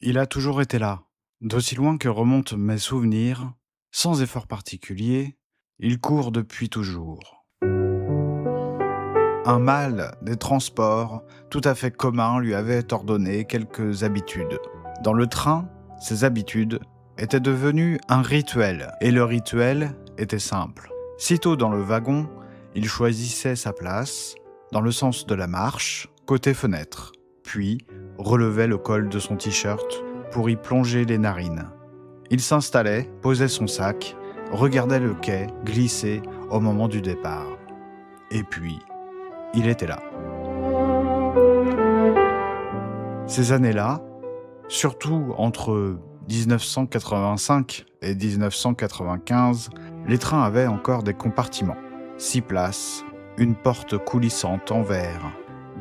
Il a toujours été là, d'aussi loin que remontent mes souvenirs, sans effort particulier, il court depuis toujours. Un mal des transports tout à fait commun lui avait ordonné quelques habitudes. Dans le train, ces habitudes étaient devenues un rituel, et le rituel était simple. Sitôt dans le wagon, il choisissait sa place, dans le sens de la marche, côté fenêtre, puis relevait le col de son t-shirt pour y plonger les narines. Il s'installait, posait son sac, regardait le quai glisser au moment du départ. Et puis, il était là. Ces années-là, surtout entre 1985 et 1995, les trains avaient encore des compartiments. 6 places, une porte coulissante en verre,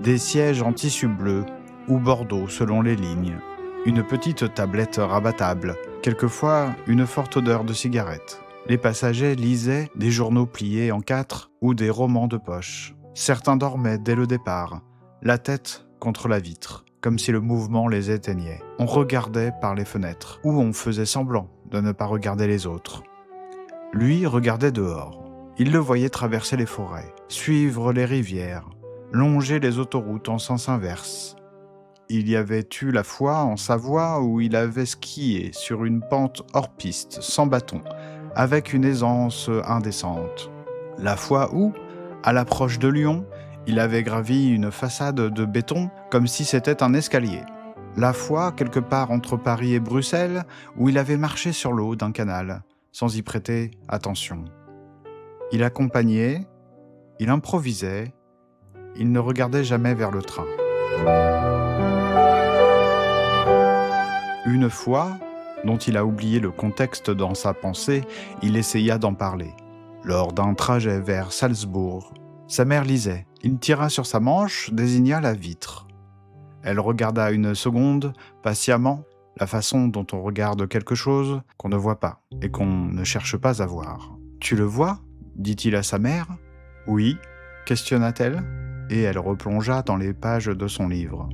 des sièges en tissu bleu ou bordeaux selon les lignes, une petite tablette rabattable, quelquefois une forte odeur de cigarette. Les passagers lisaient des journaux pliés en 4 ou des romans de poche. Certains dormaient dès le départ, la tête contre la vitre, comme si le mouvement les éteignait. On regardait par les fenêtres, ou on faisait semblant de ne pas regarder les autres. Lui regardait dehors. Il le voyait traverser les forêts, suivre les rivières, longer les autoroutes en sens inverse. Il y avait eu la fois en Savoie où il avait skié sur une pente hors piste, sans bâton, avec une aisance indécente. La fois où, à l'approche de Lyon, il avait gravi une façade de béton comme si c'était un escalier. La fois, quelque part entre Paris et Bruxelles, où il avait marché sur l'eau d'un canal, sans y prêter attention. Il accompagnait, il improvisait, il ne regardait jamais vers le train. Une fois, dont il a oublié le contexte dans sa pensée, il essaya d'en parler. Lors d'un trajet vers Salzbourg, sa mère lisait. Il tira sur sa manche, désigna la vitre. Elle regarda une seconde, patiemment, la façon dont on regarde quelque chose qu'on ne voit pas et qu'on ne cherche pas à voir. « Tu le vois » dit-il à sa mère. « Oui » questionna-t-elle, et elle replongea dans les pages de son livre.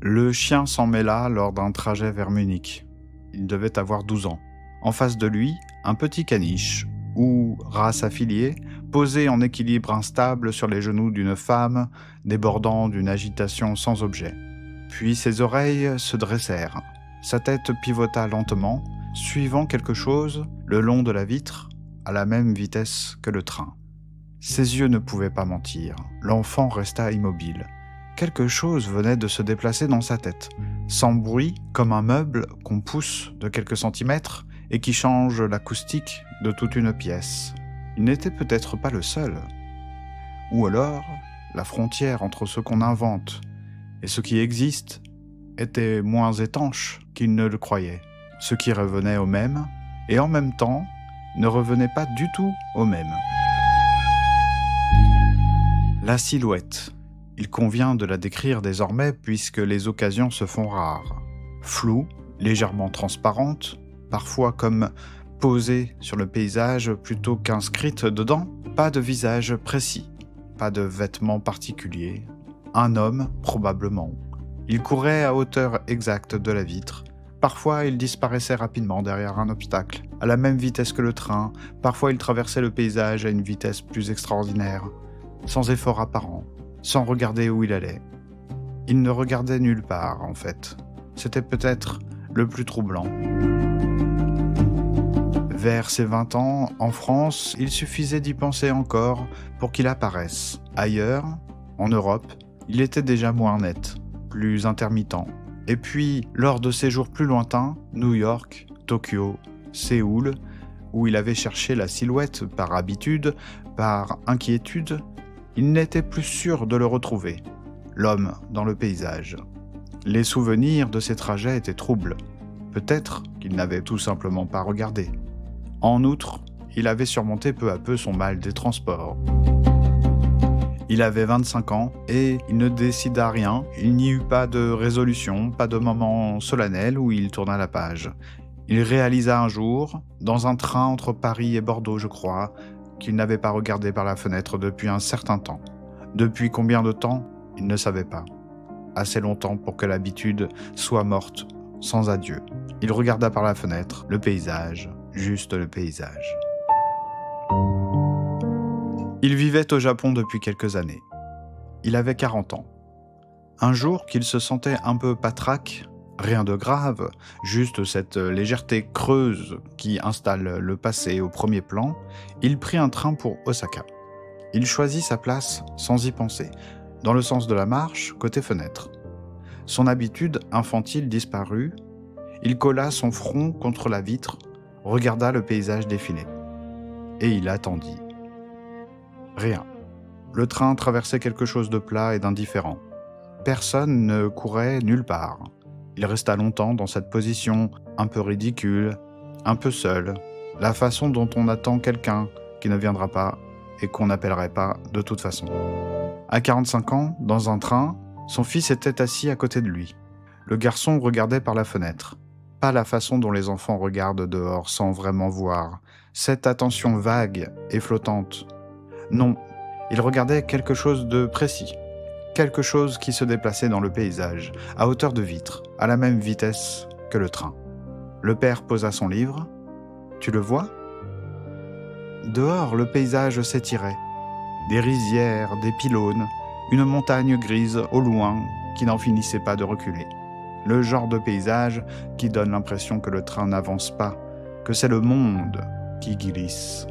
Le chien s'en mêla lors d'un trajet vers Munich. Il devait avoir 12 ans. En face de lui, un petit caniche, ou race affiliée, posé en équilibre instable sur les genoux d'une femme, débordant d'une agitation sans objet. Puis ses oreilles se dressèrent. Sa tête pivota lentement, suivant quelque chose, le long de la vitre, à la même vitesse que le train. Ses yeux ne pouvaient pas mentir. L'enfant resta immobile. Quelque chose venait de se déplacer dans sa tête, sans bruit, comme un meuble qu'on pousse de quelques centimètres et qui change l'acoustique de toute une pièce. Il n'était peut-être pas le seul. Ou alors, la frontière entre ce qu'on invente et ce qui existe était moins étanche qu'il ne le croyait. Ce qui revenait au même, et en même temps, ne revenait pas du tout au même. La silhouette. Il convient de la décrire désormais puisque les occasions se font rares. Floue, légèrement transparente, parfois comme posée sur le paysage plutôt qu'inscrite dedans, pas de visage précis, pas de vêtements particuliers. Un homme, probablement. Il courait à hauteur exacte de la vitre. Parfois, il disparaissait rapidement derrière un obstacle, à la même vitesse que le train. Parfois, il traversait le paysage à une vitesse plus extraordinaire, sans effort apparent, sans regarder où il allait. Il ne regardait nulle part, en fait. C'était peut-être le plus troublant. Vers ses 20 ans, en France, il suffisait d'y penser encore pour qu'il apparaisse. Ailleurs, en Europe, il était déjà moins net, plus intermittent. Et puis, lors de séjours plus lointains, New York, Tokyo, Séoul, où il avait cherché la silhouette par habitude, par inquiétude, il n'était plus sûr de le retrouver, l'homme dans le paysage. Les souvenirs de ces trajets étaient troubles. Peut-être qu'il n'avait tout simplement pas regardé. En outre, il avait surmonté peu à peu son mal des transports. Il avait 25 ans et il ne décida rien, il n'y eut pas de résolution, pas de moment solennel où il tourna la page. Il réalisa un jour, dans un train entre Paris et Bordeaux je crois, qu'il n'avait pas regardé par la fenêtre depuis un certain temps. Depuis combien de temps, il ne savait pas. assez longtemps pour que l'habitude soit morte sans adieu. Il regarda par la fenêtre, le paysage, juste le paysage. Il vivait au Japon depuis quelques années. Il avait 40 ans. Un jour qu'il se sentait un peu patraque, rien de grave, juste cette légèreté creuse qui installe le passé au premier plan, il prit un train pour Osaka. Il choisit sa place sans y penser, dans le sens de la marche, côté fenêtre. Son habitude infantile disparut, il colla son front contre la vitre, regarda le paysage défiler. Et il attendit. Rien. Le train traversait quelque chose de plat et d'indifférent. Personne ne courait nulle part. Il resta longtemps dans cette position, un peu ridicule, un peu seul, la façon dont on attend quelqu'un qui ne viendra pas et qu'on n'appellerait pas de toute façon. À 45 ans, dans un train, son fils était assis à côté de lui. Le garçon regardait par la fenêtre. Pas la façon dont les enfants regardent dehors sans vraiment voir. Cette attention vague et flottante. Non, il regardait quelque chose de précis. Quelque chose qui se déplaçait dans le paysage, à hauteur de vitre, à la même vitesse que le train. Le père posa son livre. « Tu le vois ?» Dehors, le paysage s'étirait. Des rizières, des pylônes, une montagne grise au loin qui n'en finissait pas de reculer. Le genre de paysage qui donne l'impression que le train n'avance pas, que c'est le monde qui glisse.